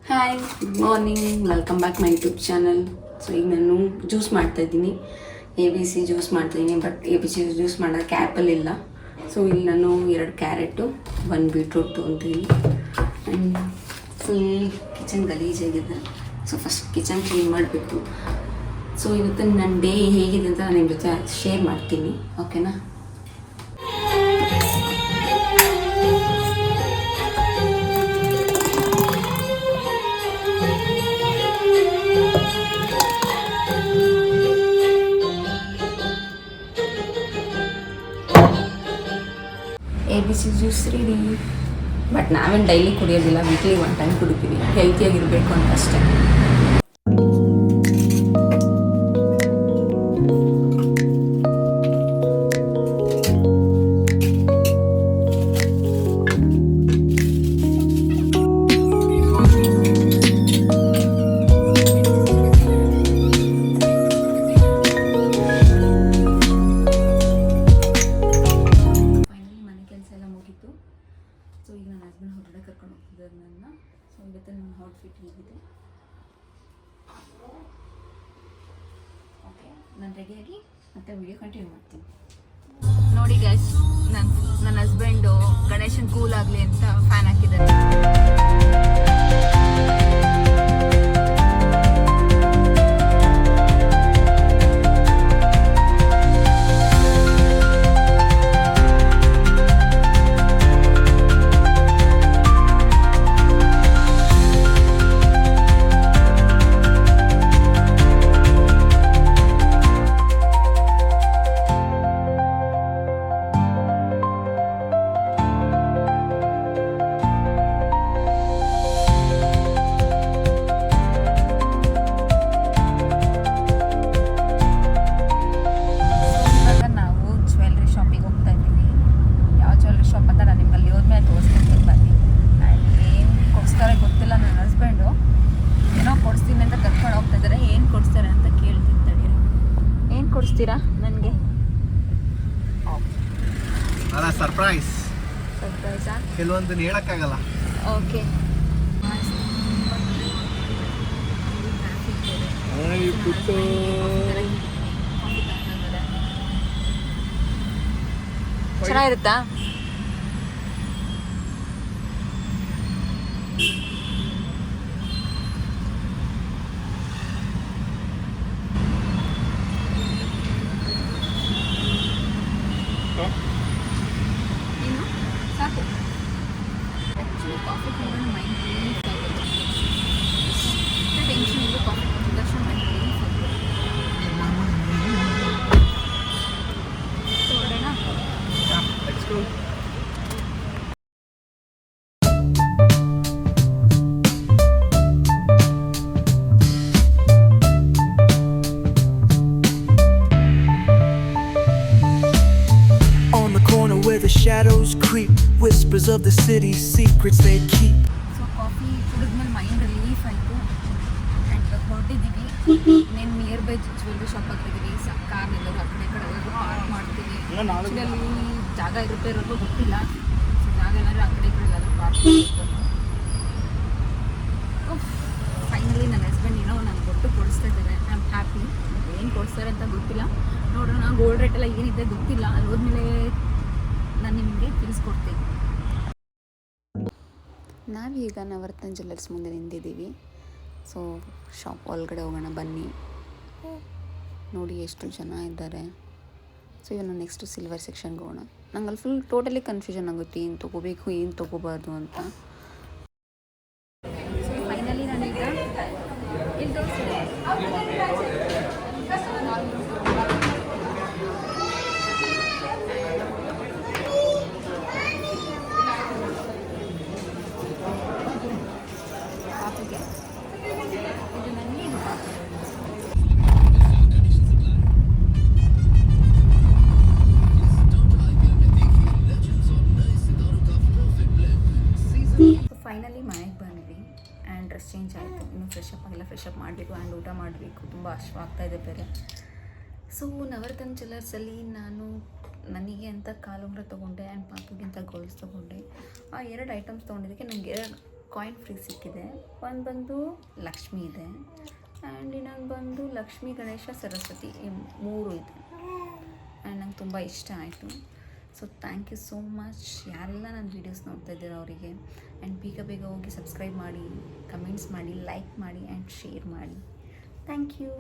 Hi, good morning, welcome back my YouTube channel. So ಈಗ ನಾನು juice ಮಾಡ್ತಾಯಿದ್ದೀನಿ, ABC juice ಮಾಡ್ತಾಯಿದ್ದೀನಿ. ಬಟ್ ABC ಜ್ಯೂಸ್ ಮಾಡೋಕ್ಕೆ ಆ್ಯಪಲ್ ಇಲ್ಲ. ಸೊ ಇಲ್ಲಿ ನಾನು 2 ಕ್ಯಾರೆಟು 1 ಬೀಟ್ರೂಟ್ ತೊಗೊತೀನಿ. ಆ್ಯಂಡ್ ಫುಲ್ ಕಿಚನ್ ಗಲೀಜಾಗಿದೆ. ಸೊ ಫಸ್ಟ್ ಕಿಚನ್ ಕ್ಲೀನ್ ಮಾಡಬೇಕು. ಸೊ ಇವತ್ತು ನನ್ನ ಡೇ ಹೇಗಿದೆ ಅಂತ ನಾನು ನಿಮ್ಮ ಜೊತೆ ಶೇರ್ ಮಾಡ್ತೀನಿ, ಓಕೆನಾ? ABC juice ready. ಬಟ್ ನಾವೇನು ಡೈಲಿ ಕುಡಿಯೋದಿಲ್ಲ, ವೀಕ್ಲಿ 1 ಟೈಮ್ ಕುಡಿತೀವಿ, ಹೆಲ್ತಿಯಾಗಿರಬೇಕು ಅಂತ ಅಷ್ಟೇ. ಸೊ ಈಗ ನನ್ನ ಹಸ್ಬೆಂಡ್ ಹೊರಗಡೆ ಕರ್ಕೊಂಡು ಹೋಗ್ತಿದ್ದಾರೆ ನನ್ನ. ಸೊ ಇವತ್ತು ನನ್ನ ಔಟ್ಫಿಟ್ ಹೀಗಿದೆ. ಓಕೆ, ನಾನು ರೆಡಿಯಾಗಿ ಮತ್ತೆ ವಿಡಿಯೋ ಕಂಟಿನ್ಯೂ ಮಾಡ್ತೀನಿ. ನೋಡಿ ಗೈಸ್, ನನ್ನ ಹಸ್ಬೆಂಡು ಗಣೇಶನ್ ಕೂಲ್ ಆಗಲಿ ಅಂತ ಫ್ಯಾನ್ ಹಾಕಿದ್ದಾರೆ. ನನಗೆ ಸರ್ಪ್ರೈಸ್ ಸರ್ಪ್ರೈಸಾ? ಕೆಲವೊಂದನ್ನ ಹೇಳಕ್ಕಾಗಲ್ಲ. ಓಕೆ, ಚೆನ್ನಾಗಿರುತ್ತಾ? ಸಾಕು. ಆ್ಯಕ್ಚುಲಿ ಕಾಫಿ ಕುಡಿದ್ರೆ ಮೈಂಡ್ ರಿಲೀಫ್ ಆಗುತ್ತೆ. ಟೆನ್ಷನ್ ಇದ್ದು ಕಾಫಿ ಕುಡಿದ ತಕ್ಷಣ ಮೈಂಡ್ ರಿಲೀಫ್ ಆಗುತ್ತೆ. ಹೊರಡೋಣ. Let's go. The shadows creep, whispers of the city's secrets they keep. So coffee ಕುಡಿದ್ಮೇಲೆ ಮೈಂಡ್ ರಿಲೀಫ್ ಆಯಿತು. ಆ್ಯಂಡ್ ಹೊರಟಿದ್ದೀವಿ. నేను ನಿಯರ್ ಬೈ ಜ್ಯುವೆಲ್ರಿ ಶಾಪ್ ಹಾಕಿದ್ದೀವಿ. ಕಾರ್ ಎಲ್ಲರೂ ಆ ಕಡೆ ಈ ಕಡೆ ಎಲ್ಲರೂ ಪಾರ್ಕ್ ಮಾಡ್ತೀವಿ. ಆ್ಯಕ್ಚುಲಿ ಅಲ್ಲಿ ಜಾಗ ಇರುತ್ತೆ ಇರೋದು ಗೊತ್ತಿಲ್ಲ. ಸೊ ಜಾಗ ಏನಾದರೂ ಆ ಕಡೆ ಈ ಕಡೆ ಎಲ್ಲಾದರೂ ಪಾರ್ಕ್ ಮಾಡಬೇಕು. ಫೈನಲಿ ನನ್ನ ಹಸ್ಬೆಂಡ್ ಏನೋ ನನಗೆ ಕೊಟ್ಟು ಕೊಡಿಸ್ತಾ ಇದ್ದಾರೆ. I am happy. ಏನು ಕೊಡಿಸ್ತಾರೆ ಅಂತ ಗೊತ್ತಿಲ್ಲ, ನೋಡೋಣ. ಗೋಲ್ಡ್ ರೇಟ್ ಎಲ್ಲ ಏನಿದೆ ಗೊತ್ತಿಲ್ಲ. ಅಲ್ಲಿ ಹೋದ್ಮೇಲೆ ನಾನು ನಿಮಗೆ ತಿಳಿಸ್ಕೊಡ್ತೀನಿ. ನಾವೀಗ ನವರತ್ನ ಜ್ಯುವೆಲ್ಲರ್ಸ್ ಮುಂದೆ ನಿಂತಿದ್ದೀವಿ. ಸೊ ಶಾಪ್ ಒಳಗಡೆ ಹೋಗೋಣ ಬನ್ನಿ. ನೋಡಿ ಎಷ್ಟು ಜನ ಇದ್ದಾರೆ. ಸೊ ಇವಾಗ ನಾನು ನೆಕ್ಸ್ಟು ಸಿಲ್ವರ್ ಸೆಕ್ಷನ್ಗೆ ಹೋಗೋಣ. ನಂಗೆ ಅಲ್ಲಿ ಫುಲ್ ಟೋಟಲಿ ಕನ್ಫ್ಯೂಷನ್ ಆಗುತ್ತೆ, ಏನು ತೊಗೋಬೇಕು ಏನು ತೊಗೋಬಾರ್ದು ಅಂತ. ಫೈನಲಿ ನಾನೀಗ ಇಲ್ಲಿ ತೋರಿಸ್ತೀನಿ. ಫೈನಲಿ ಮನೆಗೆ ಬಂದ್ವಿ ಆ್ಯಂಡ್ ಡ್ರೆಸ್ ಚೇಂಜ್ ಆಯಿತು. ಇನ್ನು ಫ್ರೆಶ್ ಅಪ್ ಮಾಡಬೇಕು ಆ್ಯಂಡ್ ಊಟ ಮಾಡಬೇಕು. ತುಂಬ ಹಶ್ವಾಗ್ತಾಯಿದೆ ಬೇರೆ. ಸೊ ನವರತ್ನ ಜ್ಯುವೆಲ್ಲರ್ಸಲ್ಲಿ ನಾನು ನನಗೆ ಅಂತ ಕಾಲುಂಗ್ರ ತೊಗೊಂಡೆ ಆ್ಯಂಡ್ ಪಾಪುಗೆ ಅಂತ ಗೋಲ್ಸ್ ತೊಗೊಂಡೆ. ಆ 2 ಐಟಮ್ಸ್ ತೊಗೊಂಡಿದ್ದಕ್ಕೆ ನನಗೆ 2 ಕಾಯಿನ್ ಫ್ರೀ ಸಿಕ್ಕಿದೆ. ಒಂದು ಬಂದು ಲಕ್ಷ್ಮಿ ಇದೆ ಆ್ಯಂಡ್ ಇನ್ನೊಂದು ಬಂದು ಲಕ್ಷ್ಮಿ, ಗಣೇಶ, ಸರಸ್ವತಿ, ಈ 3 ಇದೆ. ಆ್ಯಂಡ್ ನಂಗೆ ತುಂಬ ಇಷ್ಟ ಆಯಿತು. So thank you so much ಯಾರೆಲ್ಲ ನನ್ನ ವೀಡಿಯೋಸ್ ನೋಡ್ತಾ ಇದ್ದೀರೋ ಅವರಿಗೆ. ಆ್ಯಂಡ್ ಬೇಗ ಹೋಗಿ ಸಬ್ಸ್ಕ್ರೈಬ್ ಮಾಡಿ, ಕಮೆಂಟ್ಸ್ ಮಾಡಿ, ಲೈಕ್ ಮಾಡಿ ಆ್ಯಂಡ್ ಶೇರ್ ಮಾಡಿ. Thank you.